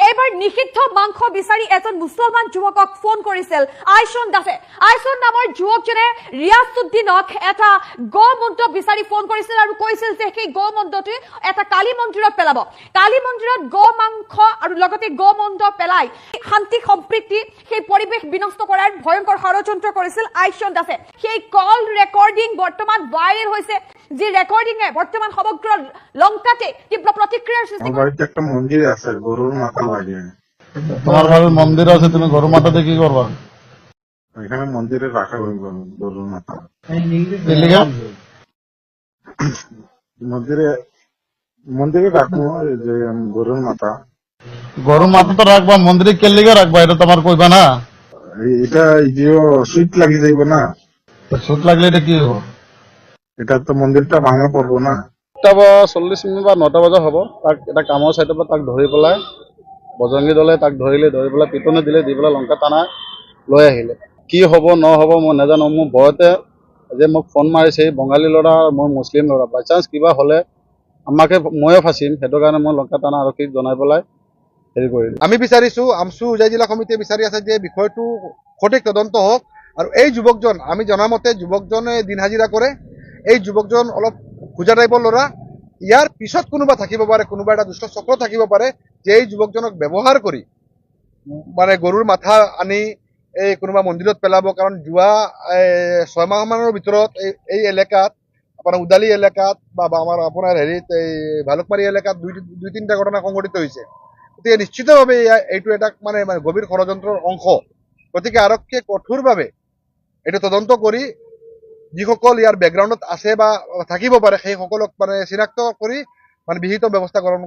এইবাৰ নিষিদ্ধ মাংস বিচাৰি এজন মুছলমান যুৱকক ফোন কৰিছিল আইছন দাসে। আইছন নামৰ যুৱকজনে ৰিয়াজউদ্দিনক এটা গোমন্ত্ৰ বিচাৰি ফোন কৰিছিল আৰু কৈছিল যে সেই গোমন্ত্ৰটো এটা কালী মন্দিৰত পেলাব। কালী মন্দিৰত গো মাংস আৰু লগতে গোমন্ত্ৰ পেলাই শান্তি সম্প্ৰীতি সেই পৰিৱেশ বিনষ্ট কৰাৰ ভয়ংকৰ ষড়যন্ত্ৰ কৰিছিল আইছন দাসে। সেই কল ৰেকৰ্ডিং বৰ্তমান ভাইৰেল হৈছে, যি ৰেকৰ্ডিঙে বৰ্তমান সমগ্ৰ লংকাতে তীব্ৰ প্ৰতিক্ৰিয়াৰ সৃষ্টি বাড়িতে একটা মন্দির আছে, গরুর মাথা লাগে। তোমার ঘরে মন্দির আছে, তুমি গরু মাথাতে কি করবা? এখানে মন্দিরে রাখা হয় গরুর মাথা। মন্দিরে মন্দিরে রাখবো যে গরুর মাথা। গরুর মাথা তো রাখবা, মন্দিরে কেলিগে রাখবা, এটা তোমার কইবা না? এটা যে সুইট লাগি যাইব না, সুত লাগলে এটা কি হবো? এটা তো মন্দিরটা ভাঙা পড়বো না। 8:40 বা 9টা বজা হব। তাক এটা কামৰ চাইডৰ পৰা তাক ধৰি পেলাই বজৰংগী দলে তাক ধৰি পেলাই পিটনে দিলে, দি পেলাই লংকা থানা লৈ আহিলে। কি হব নহব মই নাজানো। মোৰ ভয়তে যে মোক ফোন মাৰিছে, বঙালী ল'ৰা মই মুছলিম ল'ৰা, বাই চান্স কিবা হলে আমাকে ময়ে ফাঁচিম, সেইটো কাৰণে মই লংকা থানা আৰক্ষীক জনাই পেলাই হেৰি কৰিলো। আমি বিচাৰিছো, আমচু উজাই জিলা সমিতিয়ে বিচাৰি আছে যে বিষয়টো সঠিক তদন্ত হওক আৰু এই যুৱকজন, আমি জনামতে যুৱকজনে দিন হাজিৰা কৰে। এই যুৱকজন অলপ খোজা টাইপৰ ল'ৰা। ইয়াৰ পিছত কোনোবা থাকিব পাৰে, কোনোবা এটা দুষ্ট চক্ৰ থাকিব পাৰে যে এই যুৱকজনক ব্যৱহাৰ কৰি মানে গৰুৰ মাথা আনি এই কোনোবা মন্দিৰত পেলাব। কাৰণ যোৱা 6 মাহমানৰ ভিতৰত এই এলেকাত আপোনাৰ উদালি এলেকাত বা আমাৰ আপোনাৰ হেৰিত এই ভালুকমাৰী এলেকাত দুই তিনিটা ঘটনা সংঘটিত হৈছে। গতিকে নিশ্চিতভাৱে এইটো এটা মানে গভীৰ ষড়যন্ত্ৰৰ অংশ। গতিকে আৰক্ষীয়ে কঠোৰভাৱে এইটো তদন্ত কৰি যিসকল ইয়াৰ বেকগ্ৰাউণ্ডত আছে বা থাকিব পাৰে সেই সকলক মানে চিনাক্ত কৰি মানে বিহিত ব্যৱস্থা গ্ৰহণ